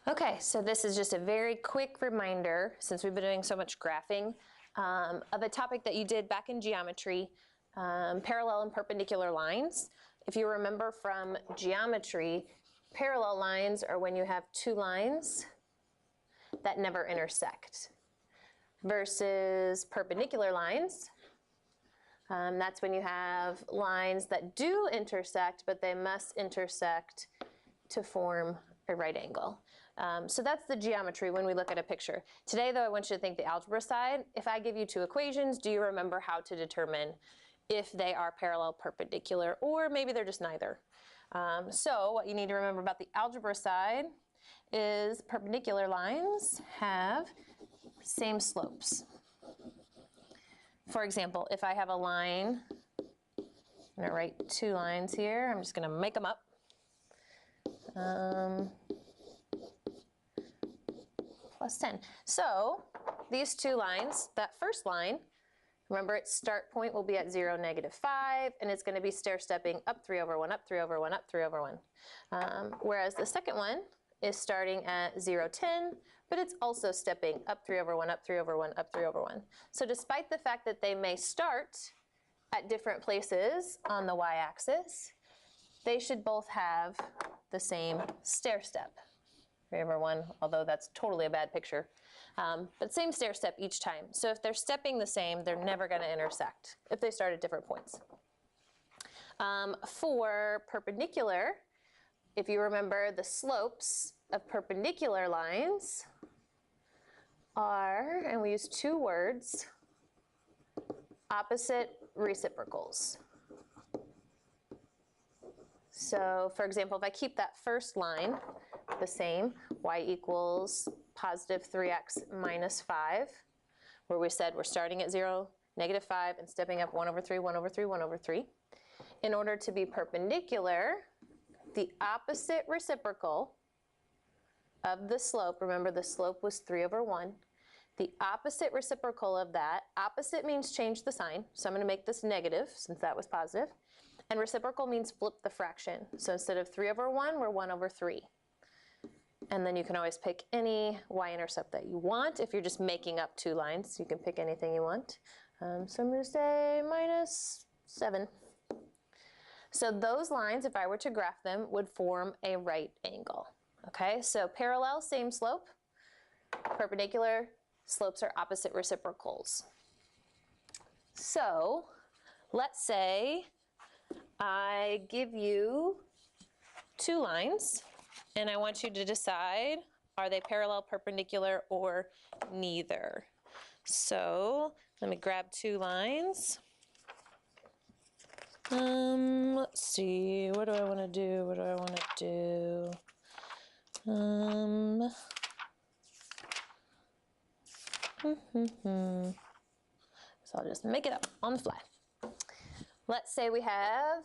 Okay, so this is just a very quick reminder, since we've been doing so much graphing, of a topic that you did back in geometry, parallel and perpendicular lines. If you remember from geometry, parallel lines are when you have two lines that never intersect, versus perpendicular lines. That's when you have lines that do intersect, but they must intersect to form a right angle. So that's the geometry when we look at a picture. Today, though, I want you to think the algebra side. If I give you two equations, do you remember how to determine if they are parallel, perpendicular, or maybe they're just neither? So what you need to remember about the algebra side is perpendicular lines have same slopes. For example, if I have a line, I'm going to write two lines here. I'm just going to make them up. Plus 10. So these two lines, that first line, remember its start point will be at 0, -5, and it's going to be stair-stepping up 3 over 1, up 3 over 1, up 3 over 1. Whereas the second one is starting at 0, 10, but it's also stepping up 3 over 1, up 3 over 1, up 3 over 1. So despite the fact that they may start at different places on the y-axis, they should both have the same stair step. 3 over 1, although that's totally a bad picture. But same stair step each time. So if they're stepping the same, they're never going to intersect if they start at different points. For perpendicular, if you remember, the slopes of perpendicular lines are, and we use two words, opposite reciprocals. So, for example, if I keep that first line the same, y equals positive 3x minus 5, where we said we're starting at 0, -5, and stepping up 1 over 3, 1 over 3, 1 over 3. In order to be perpendicular, the opposite reciprocal of the slope, remember the slope was 3 over 1, the opposite reciprocal of that, opposite means change the sign, so I'm going to make this negative since that was positive, and reciprocal means flip the fraction. So instead of 3 over 1, we're 1 over 3. And then you can always pick any y-intercept that you want. If you're just making up two lines, you can pick anything you want. So I'm going to say -7. So those lines, if I were to graph them, would form a right angle. Okay, so parallel, same slope. Perpendicular, slopes are opposite reciprocals. So let's say I give you two lines, and I want you to decide, are they parallel, perpendicular, or neither? So let me grab two lines. Let's see, what do I want to do? What do I want to do? So I'll just make it up on the fly. Let's say we have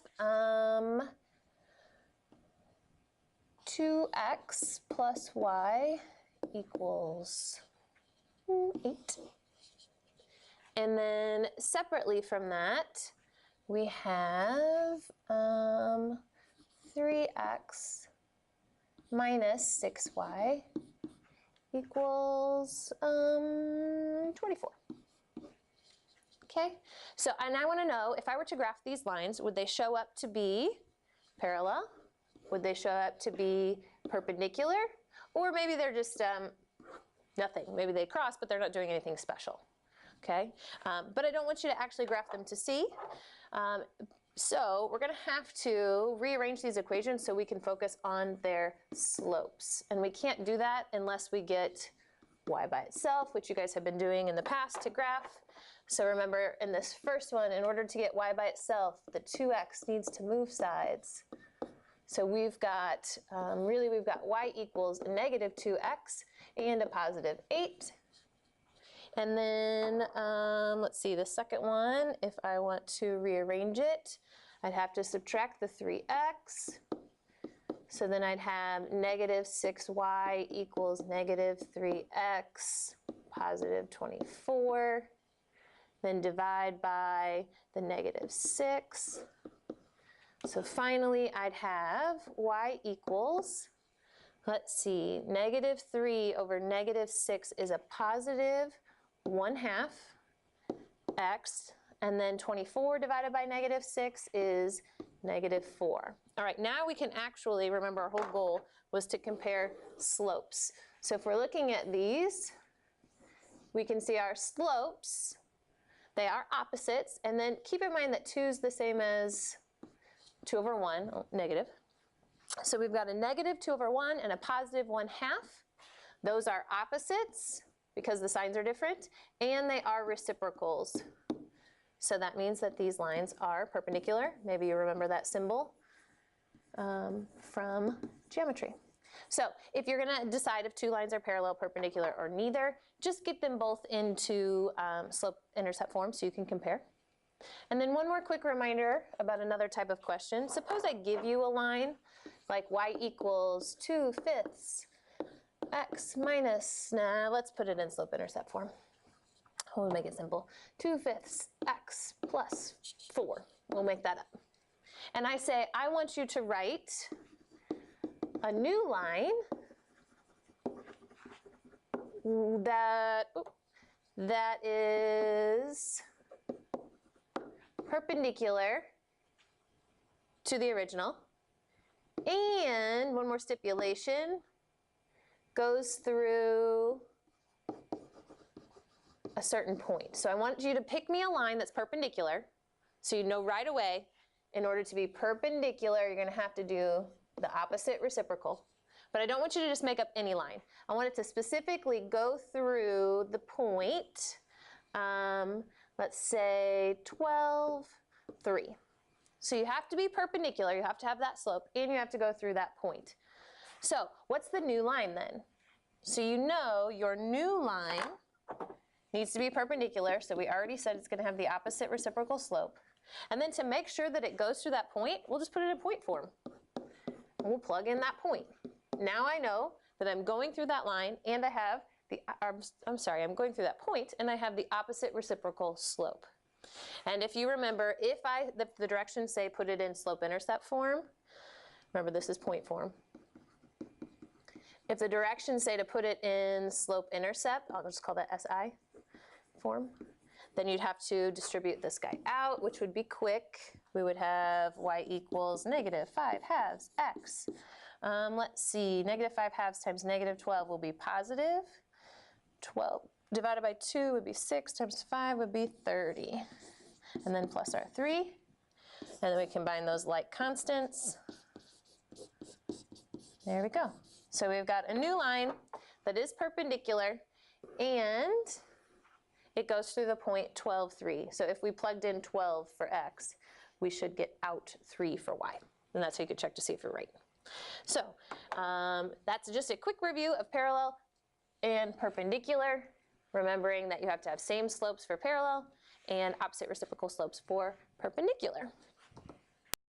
2x plus y equals 8. And then separately from that, we have 3x minus 6y equals 24. Okay, so and I want to know, if I were to graph these lines, would they show up to be parallel? Would they show up to be perpendicular? Or maybe they're just nothing. Maybe they cross, but they're not doing anything special. Okay, but I don't want you to actually graph them to see. So we're going to have to rearrange these equations so we can focus on their slopes. And we can't do that unless we get y by itself, which you guys have been doing in the past to graph. So remember, in this first one, in order to get y by itself, the 2x needs to move sides. So we've got, we've got y equals -2x and a positive 8. And then, let's see, the second one, if I want to rearrange it, I'd have to subtract the 3x. So then I'd have -6y equals -3x, positive 24. Then divide by the -6. So finally, I'd have y equals Let's see, negative 3 over negative 6 is a positive 1/2 x, and then 24 divided by negative 6 is negative 4. All right, now we can actually, remember our whole goal was to compare slopes. So if we're looking at these, we can see our slopes, they are opposites, and then keep in mind that 2 is the same as 2 over 1, negative. So we've got a negative 2 over 1 and a positive 1/2. Those are opposites because the signs are different, and they are reciprocals. So that means that these lines are perpendicular. Maybe you remember that symbol from geometry. So if you're going to decide if two lines are parallel, perpendicular, or neither, just get them both into slope-intercept form so you can compare. And then one more quick reminder about another type of question. Suppose I give you a line like y equals 2/5 x minus, let's put it in slope-intercept form. We'll make it simple. 2/5 x plus 4. We'll make that up. And I say, I want you to write a new line that is perpendicular to the original, and one more stipulation, goes through a certain point. So I want you to pick me a line that's perpendicular, so you know right away, in order to be perpendicular, you're going to have to do the opposite reciprocal. But I don't want you to just make up any line. I want it to specifically go through the point, let's say 12, 3. So you have to be perpendicular, you have to have that slope, and you have to go through that point. So what's the new line then? So you know your new line needs to be perpendicular, so we already said it's going to have the opposite reciprocal slope. And then to make sure that it goes through that point, we'll just put it in point form. And we'll plug in that point. Now I know that I'm going through that line and I have I'm going through that point and I have the opposite reciprocal slope. And if you remember, if the directions say put it in slope-intercept form, remember this is point form. If the directions say to put it in slope-intercept, I'll just call that SI form, then you'd have to distribute this guy out, which would be quick. We would have y equals negative 5/2 x. Let's see, negative 5/2 times negative 12 will be positive 12. Divided by 2 would be 6 times 5 would be 30. And then plus our 3. And then we combine those like constants. There we go. So we've got a new line that is perpendicular and it goes through the point 12, 3. So if we plugged in 12 for x, we should get out 3 for y. And that's how you could check to see if you're right. So that's just a quick review of parallel and perpendicular, remembering that you have to have same slopes for parallel and opposite reciprocal slopes for perpendicular.